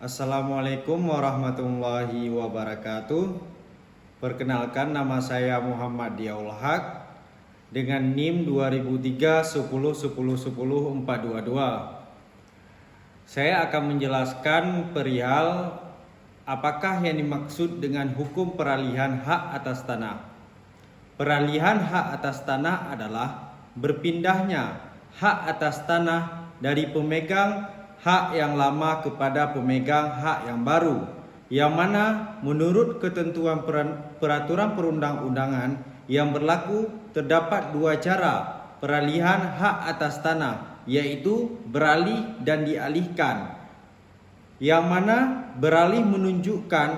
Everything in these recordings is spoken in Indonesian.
Assalamualaikum warahmatullahi wabarakatuh. Perkenalkan, nama saya Muhammad Diaul Haq dengan NIM 2003 10 10 10 422. Saya akan menjelaskan perihal apakah yang dimaksud dengan hukum peralihan hak atas tanah. Peralihan hak atas tanah adalah berpindahnya hak atas tanah dari pemegang hak yang lama kepada pemegang hak yang baru, yang mana menurut ketentuan peraturan perundang-undangan yang berlaku terdapat dua cara peralihan hak atas tanah, yaitu beralih dan dialihkan. Yang mana beralih menunjukkan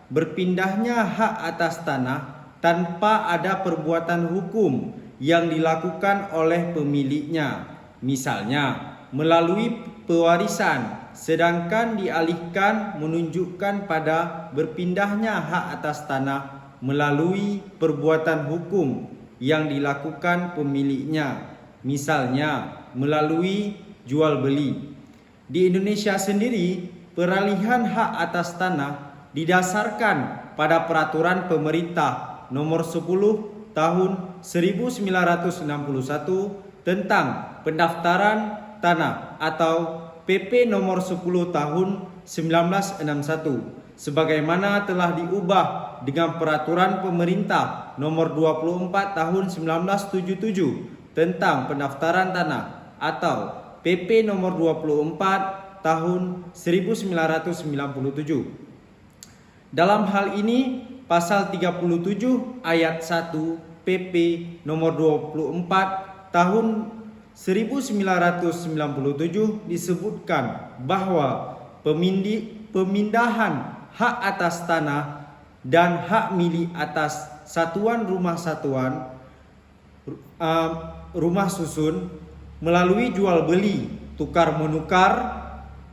berpindahnya hak atas tanah tanpa ada perbuatan hukum yang dilakukan oleh pemiliknya, misalnya melalui pewarisan, sedangkan dialihkan menunjukkan pada berpindahnya hak atas tanah melalui perbuatan hukum yang dilakukan pemiliknya, misalnya melalui jual beli. Di Indonesia sendiri, peralihan hak atas tanah didasarkan pada peraturan pemerintah nomor 10 tahun 1961 tentang pendaftaran tanah atau PP nomor 10 tahun 1961, sebagaimana telah diubah dengan peraturan pemerintah nomor 24 tahun 1977 tentang pendaftaran tanah atau PP nomor 24 tahun 1997. Dalam hal ini pasal 37 ayat 1 PP nomor 24 tahun 1997 disebutkan bahwa pemindahan hak atas tanah dan hak milik atas satuan rumah susun melalui jual beli, tukar menukar,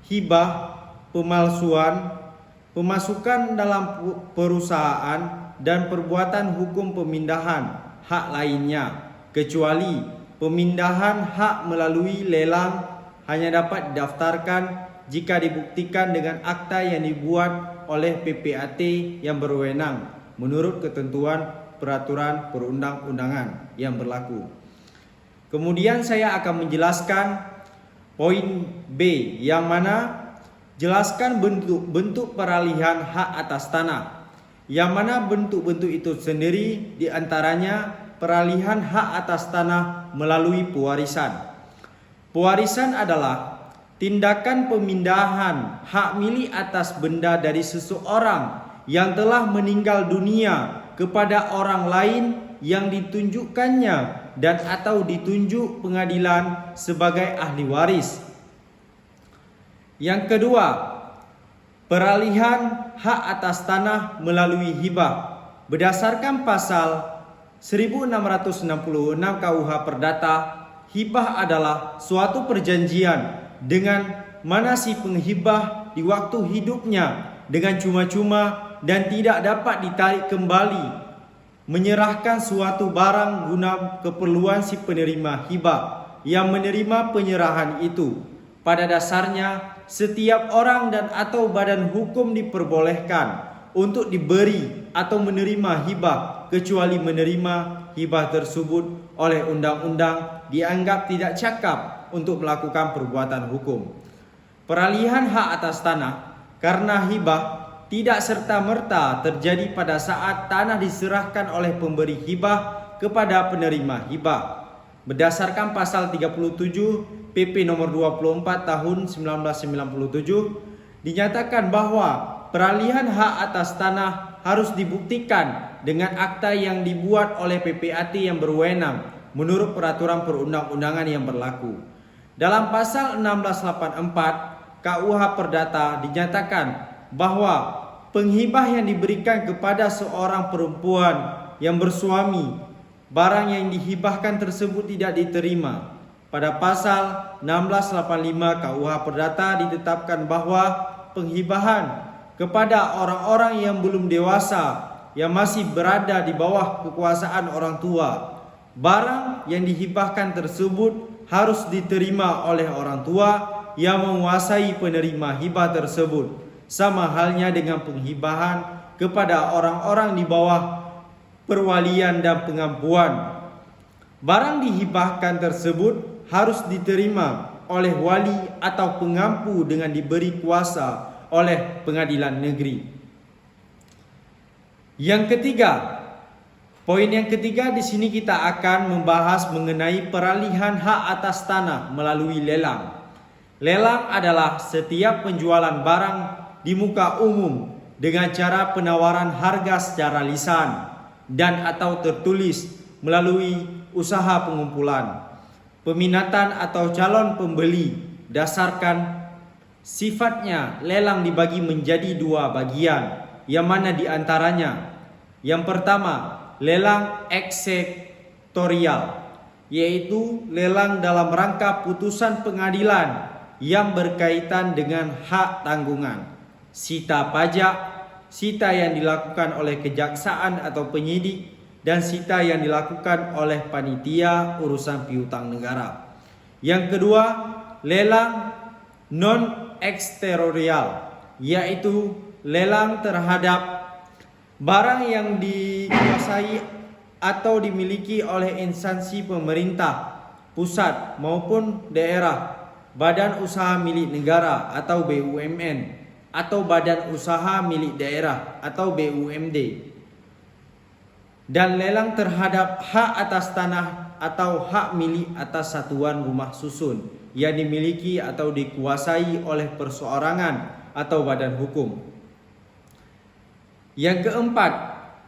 hibah, pemalsuan, pemasukan dalam perusahaan dan perbuatan hukum pemindahan hak lainnya, kecuali pemindahan hak melalui lelang hanya dapat didaftarkan jika dibuktikan dengan akta yang dibuat oleh PPAT yang berwenang menurut ketentuan peraturan perundang-undangan yang berlaku. Kemudian saya akan menjelaskan poin B, yang mana jelaskan bentuk peralihan hak atas tanah, yang mana bentuk-bentuk itu sendiri diantaranya peralihan hak atas tanah melalui pewarisan. Pewarisan adalah tindakan pemindahan hak milik atas benda dari seseorang yang telah meninggal dunia kepada orang lain yang ditunjukkannya dan atau ditunjuk pengadilan sebagai ahli waris. Yang kedua, peralihan hak atas tanah melalui hibah. Berdasarkan pasal 1666 KUH Perdata, hibah adalah suatu perjanjian dengan mana si penghibah di waktu hidupnya dengan cuma-cuma dan tidak dapat ditarik kembali, menyerahkan suatu barang guna keperluan si penerima hibah yang menerima penyerahan itu. Pada dasarnya, setiap orang dan atau badan hukum diperbolehkan untuk diberi atau menerima hibah, kecuali menerima hibah tersebut oleh undang-undang dianggap tidak cakap untuk melakukan perbuatan hukum. Peralihan hak atas tanah karena hibah tidak serta-merta terjadi pada saat tanah diserahkan oleh pemberi hibah kepada penerima hibah. Berdasarkan pasal 37 PP nomor 24 tahun 1997 dinyatakan bahwa peralihan hak atas tanah harus dibuktikan dengan akta yang dibuat oleh PPAT yang berwenang menurut peraturan perundang-undangan yang berlaku. Dalam pasal 1684 KUH Perdata dinyatakan bahwa penghibah yang diberikan kepada seorang perempuan yang bersuami, barang yang dihibahkan tersebut tidak diterima. Pada pasal 1685 KUH Perdata ditetapkan bahwa penghibahan kepada orang-orang yang belum dewasa yang masih berada di bawah kekuasaan orang tua, barang yang dihibahkan tersebut harus diterima oleh orang tua yang menguasai penerima hibah tersebut sama halnya dengan penghibahan kepada orang-orang di bawah perwalian dan pengampuan. Barang dihibahkan tersebut harus diterima oleh wali atau pengampu dengan diberi kuasa oleh pengadilan negeri. Poin yang ketiga di sini kita akan membahas mengenai peralihan hak atas tanah melalui lelang. Lelang adalah setiap penjualan barang di muka umum dengan cara penawaran harga secara lisan dan atau tertulis melalui usaha pengumpulan. Peminatan atau calon pembeli dasarkan sifatnya lelang dibagi menjadi dua bagian, yang mana di antaranya yang pertama lelang eksektorial, yaitu lelang dalam rangka putusan pengadilan yang berkaitan dengan hak tanggungan, sita pajak, sita yang dilakukan oleh kejaksaan atau penyidik, dan sita yang dilakukan oleh panitia urusan piutang negara. Yang kedua, lelang non-eksteriorial, yaitu lelang terhadap barang yang dikuasai atau dimiliki oleh instansi pemerintah pusat maupun daerah, badan usaha milik negara atau BUMN, atau badan usaha milik daerah atau BUMD. Dan lelang terhadap hak atas tanah atau hak milik atas satuan rumah susun yang dimiliki atau dikuasai oleh perseorangan atau badan hukum. Yang keempat,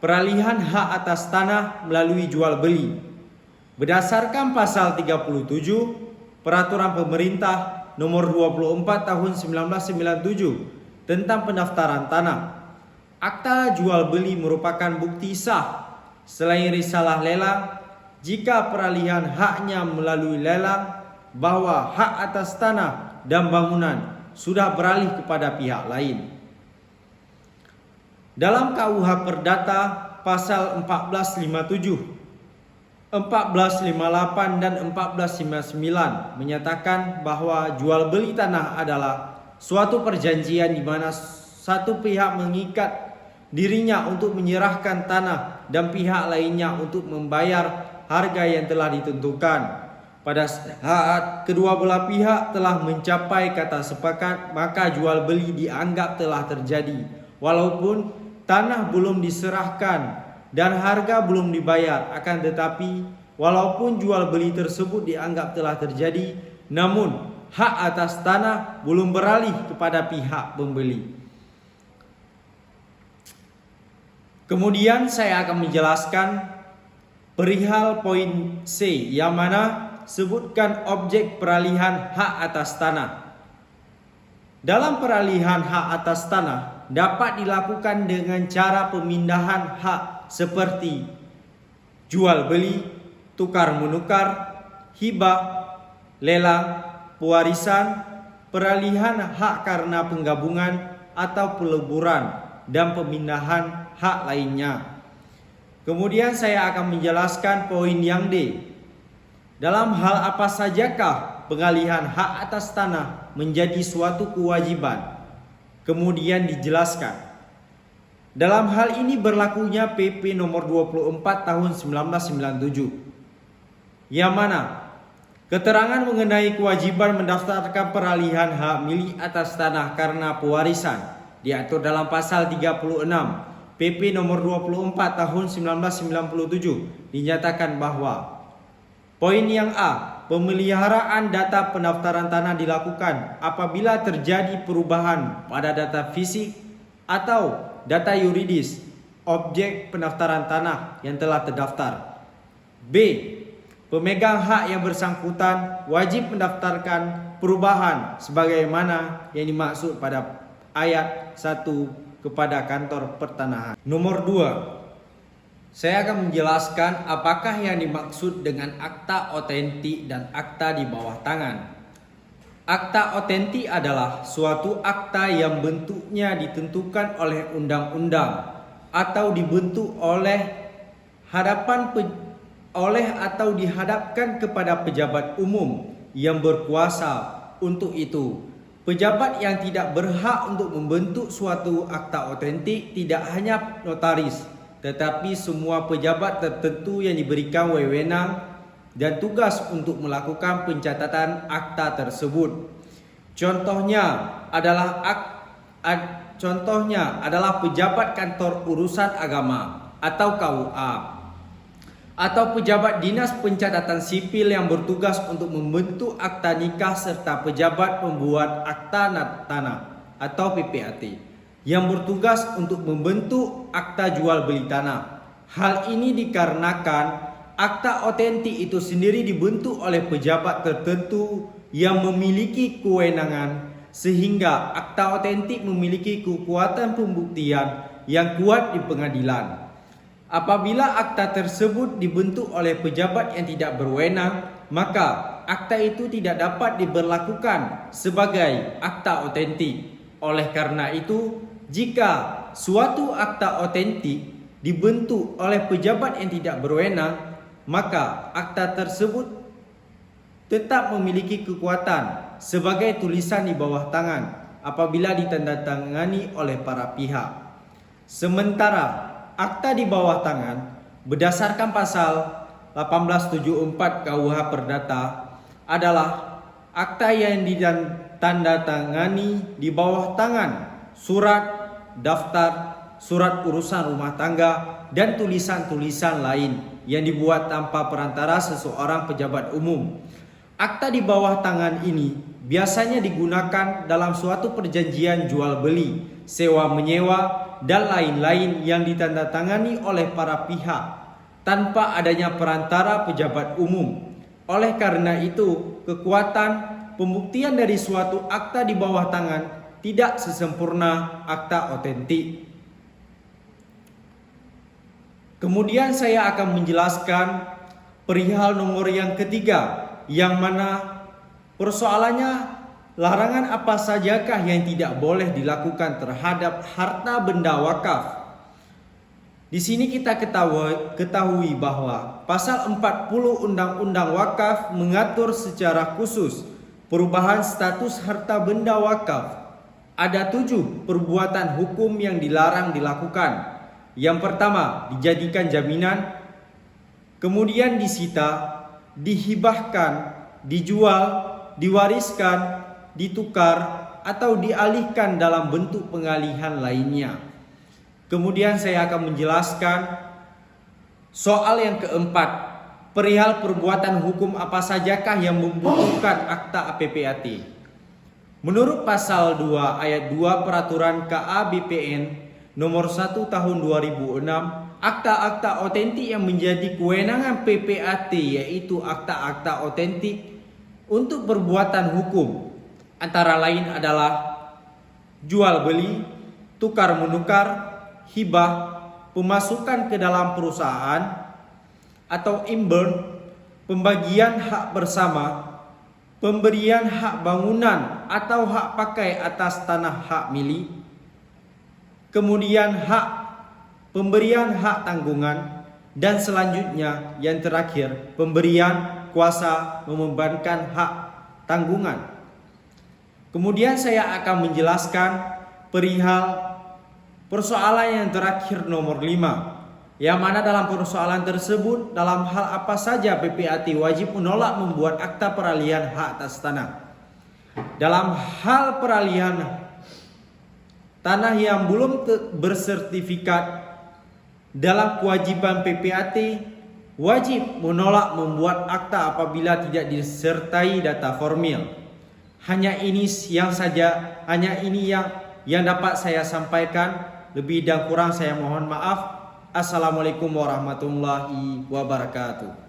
peralihan hak atas tanah melalui jual beli. Berdasarkan pasal 37 Peraturan Pemerintah nomor 24 tahun 1997 tentang pendaftaran tanah, akta jual beli merupakan bukti sah selain risalah lelang jika peralihan haknya melalui lelang bahwa hak atas tanah dan bangunan sudah beralih kepada pihak lain. Dalam KUH Perdata pasal 1457, 1458 dan 1459 menyatakan bahwa jual beli tanah adalah suatu perjanjian di mana satu pihak mengikat dirinya untuk menyerahkan tanah dan pihak lainnya untuk membayar harga yang telah ditentukan. Pada saat kedua belah pihak telah mencapai kata sepakat, maka jual beli dianggap telah terjadi walaupun tanah belum diserahkan dan harga belum dibayar. Akan tetapi walaupun jual beli tersebut dianggap telah terjadi, namun hak atas tanah belum beralih kepada pihak pembeli. Kemudian saya akan menjelaskan perihal poin C, yang mana sebutkan objek peralihan hak atas tanah. Dalam peralihan hak atas tanah dapat dilakukan dengan cara pemindahan hak seperti jual beli, tukar menukar, hibah, lelang, pewarisan, peralihan hak karena penggabungan atau peleburan, dan pemindahan hak lainnya. Kemudian saya akan menjelaskan poin yang D. Dalam hal apa sajakah pengalihan hak atas tanah menjadi suatu kewajiban? Kemudian dijelaskan. Dalam hal ini berlakunya PP nomor 24 tahun 1997, yang mana keterangan mengenai kewajiban mendaftarkan peralihan hak milik atas tanah karena pewarisan diatur dalam pasal 36 PP nomor 24 tahun 1997. Dinyatakan bahwa poin yang A, pemeliharaan data pendaftaran tanah dilakukan apabila terjadi perubahan pada data fisik atau data yuridis objek pendaftaran tanah yang telah terdaftar. B, pemegang hak yang bersangkutan wajib mendaftarkan perubahan sebagaimana yang dimaksud pada ayat 1 kepada kantor pertanahan. Nomor 2, saya akan menjelaskan apakah yang dimaksud dengan akta otentik dan akta di bawah tangan. Akta otentik adalah suatu akta yang bentuknya ditentukan oleh undang-undang atau dibentuk oleh atau dihadapkan kepada pejabat umum yang berkuasa untuk itu. Pejabat yang tidak berhak untuk membentuk suatu akta otentik tidak hanya notaris, tetapi semua pejabat tertentu yang diberikan wewenang dan tugas untuk melakukan pencatatan akta tersebut. Contohnya adalah pejabat kantor urusan agama atau KUA, atau pejabat dinas pencatatan sipil yang bertugas untuk membentuk akta nikah, serta pejabat pembuat akta tanah atau PPAT yang bertugas untuk membentuk akta jual beli tanah. Hal ini dikarenakan akta otentik itu sendiri dibentuk oleh pejabat tertentu yang memiliki kewenangan, sehingga akta otentik memiliki kekuatan pembuktian yang kuat di pengadilan. Apabila akta tersebut dibentuk oleh pejabat yang tidak berwenang, maka akta itu tidak dapat diberlakukan sebagai akta otentik. Oleh karena itu, jika suatu akta otentik dibentuk oleh pejabat yang tidak berwenang, maka akta tersebut tetap memiliki kekuatan sebagai tulisan di bawah tangan apabila ditandatangani oleh para pihak. Sementara akta di bawah tangan berdasarkan pasal 1874 KUH Perdata adalah akta yang ditandatangani di bawah tangan surat daftar, surat urusan rumah tangga, dan tulisan-tulisan lain yang dibuat tanpa perantara seseorang pejabat umum. Akta di bawah tangan ini biasanya digunakan dalam suatu perjanjian jual beli, sewa menyewa, dan lain-lain yang ditandatangani oleh para pihak tanpa adanya perantara pejabat umum. Oleh karena itu, kekuatan pembuktian dari suatu akta di bawah tangan tidak sesempurna akta otentik. Kemudian saya akan menjelaskan perihal nomor yang ketiga, yang mana persoalannya larangan apa sajakah yang tidak boleh dilakukan terhadap harta benda wakaf. Di sini kita ketahui bahwa pasal 40 Undang-Undang Wakaf mengatur secara khusus perubahan status harta benda wakaf. Ada 7 perbuatan hukum yang dilarang dilakukan. Yang pertama, dijadikan jaminan, kemudian disita, dihibahkan, dijual, diwariskan, ditukar, atau dialihkan dalam bentuk pengalihan lainnya. Kemudian saya akan menjelaskan soal yang keempat, perihal perbuatan hukum apa sajakah yang membutuhkan akta PPAT. Menurut pasal 2 ayat 2 Peraturan KA BPN nomor 1 tahun 2006, akta-akta otentik yang menjadi kewenangan PPAT yaitu akta-akta otentik untuk perbuatan hukum, antara lain adalah jual beli, tukar menukar, hibah, pemasukan ke dalam perusahaan atau imbern, pembagian hak bersama, pemberian hak bangunan atau hak pakai atas tanah hak milik, kemudian pemberian hak tanggungan, dan selanjutnya yang terakhir pemberian kuasa membebankan hak tanggungan. Kemudian saya akan menjelaskan perihal persoalan yang terakhir nomor 5, yang mana dalam persoalan tersebut dalam hal apa saja PPAT wajib menolak membuat akta peralihan hak atas tanah. Dalam hal peralihan tanah yang belum bersertifikat, dalam kewajiban PPAT wajib menolak membuat akta apabila tidak disertai data formil. Hanya ini yang dapat saya sampaikan. Lebih dan kurang saya mohon maaf. Assalamualaikum warahmatullahi wabarakatuh.